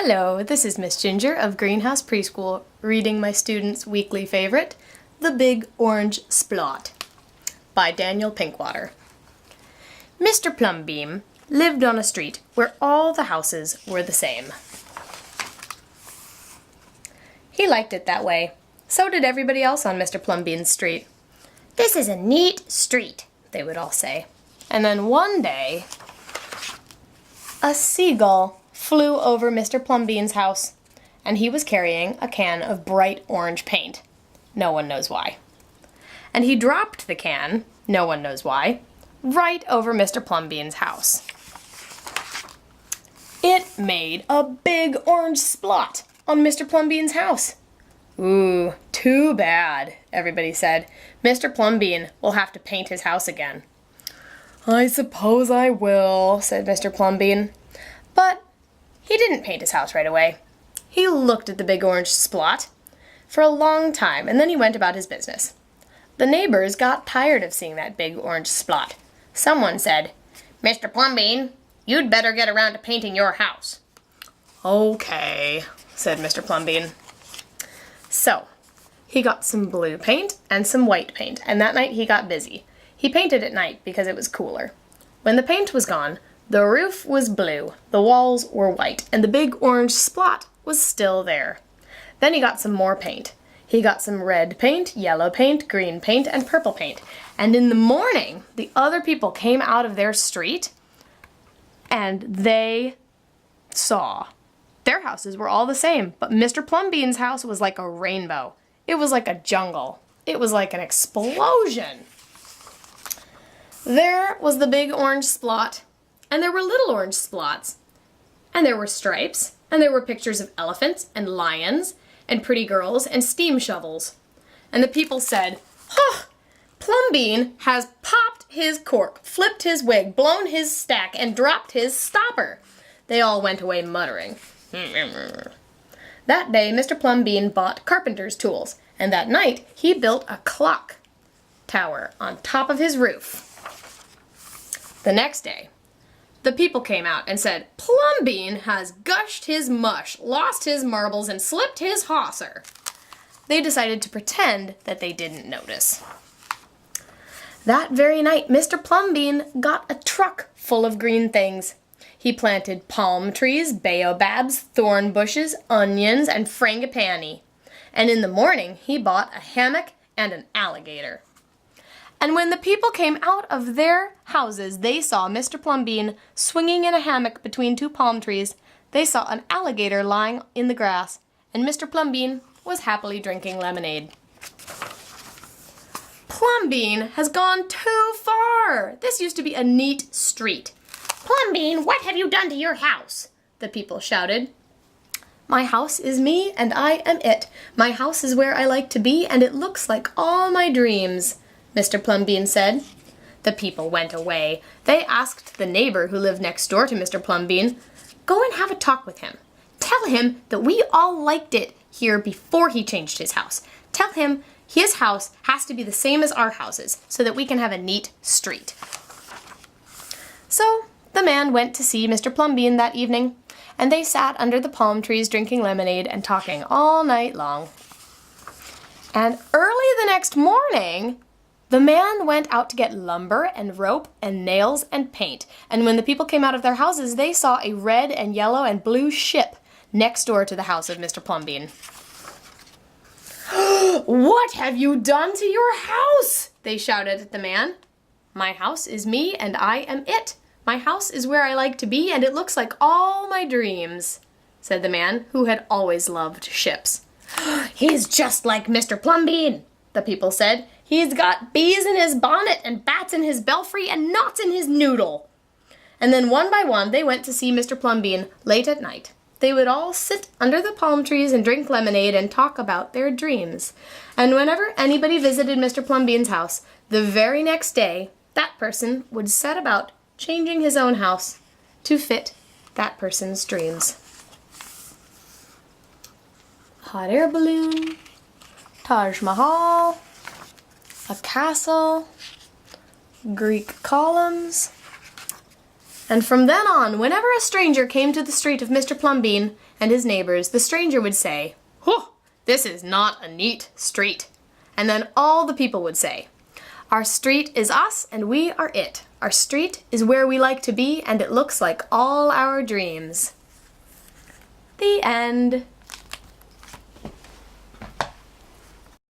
Hello, this is Miss Ginger of Greenhouse Preschool reading my students' weekly favorite, The Big Orange Splot by Daniel Pinkwater. Mr. Plum Bean lived on a street where all the houses were the same. He liked it that way. So did everybody else on Mr. Plum Bean's street. "This is a neat street," they would all say. And then one day, a seagull flew over Mr. Plum Bean's house, and he was carrying a can of bright orange paint. No one knows why. And he dropped the can, no one knows why, right over Mr. Plum Bean's house. It made a big orange splot on Mr. Plum Bean's house. "Ooh, too bad," everybody said. "Mr. Plum Bean will have to paint his house again." "I suppose I will," said Mr. Plum Bean. But he didn't paint his house right away. He looked at the big orange splot for a long time, and then he went about his business. The neighbors got tired of seeing that big orange splot. Someone said, "Mr. Plum Bean, you'd better get around to painting your house." "Okay," said Mr. Plum Bean. So, he got some blue paint and some white paint, and that night he got busy. He painted at night because it was cooler. When the paint was gone, the roof was blue, the walls were white, and the big orange splot was still there. Then he got some more paint. He got some red paint, yellow paint, green paint, and purple paint. And in the morning, the other people came out of their street, and they saw their houses were all the same, but Mr. Plum Bean's house was like a rainbow. It was like a jungle. It was like an explosion. There was the big orange splot, and there were little orange splots, and there were stripes, and there were pictures of elephants and lions and pretty girls and steam shovels. And the people said, "Huh, Plum Bean has popped his cork, flipped his wig, blown his stack, and dropped his stopper." They all went away muttering. That day, Mr. Plum Bean bought carpenter's tools, and that night he built a clock tower on top of his roof. The next day, the people came out and said, "Plum Bean has gushed his mush, lost his marbles, and slipped his hawser." They decided to pretend that they didn't notice. That very night, Mr. Plum Bean got a truck full of green things. He planted palm trees, baobabs, thorn bushes, onions, and frangipani. And in the morning, he bought a hammock and an alligator. And when the people came out of their houses, they saw Mr. Plum Bean swinging in a hammock between two palm trees. They saw an alligator lying in the grass, and Mr. Plum Bean was happily drinking lemonade. Plum Bean has gone too far. This used to be a neat street. "Plum Bean, what have you done to your house?" the people shouted. "My house is me, and I am it. My house is where I like to be, and it looks like all my dreams," Mr. Plum Bean said. The people went away. They asked the neighbor who lived next door to Mr. Plum Bean, "Go and have a talk with him. Tell him that we all liked it here before he changed his house. Tell him his house has to be the same as our houses so that we can have a neat street." So the man went to see Mr. Plum Bean that evening, and they sat under the palm trees drinking lemonade and talking all night long. And early the next morning, the man went out to get lumber and rope and nails and paint, and when the people came out of their houses, they saw a red and yellow and blue ship next door to the house of Mr. Plum Bean. "What have you done to your house?" they shouted at the man. "My house is me, and I am it. My house is where I like to be, and it looks like all my dreams," said the man, who had always loved ships. "He's just like Mr. Plum Bean," the people said. "He's got bees in his bonnet and bats in his belfry and knots in his noodle." And then one by one they went to see Mr. Plum Bean late at night. They would all sit under the palm trees and drink lemonade and talk about their dreams. And whenever anybody visited Mr. Plum Bean's house, the very next day, that person would set about changing his own house to fit that person's dreams. Hot air balloon, Taj Mahal, a castle, Greek columns, And from then on, whenever a stranger came to the street of Mr. Plum Bean and his neighbors, the stranger would say, "Whew, this is not a neat street." And then all the people would say, "Our street is us and we are it. Our street is where we like to be and it looks like all our dreams." The end.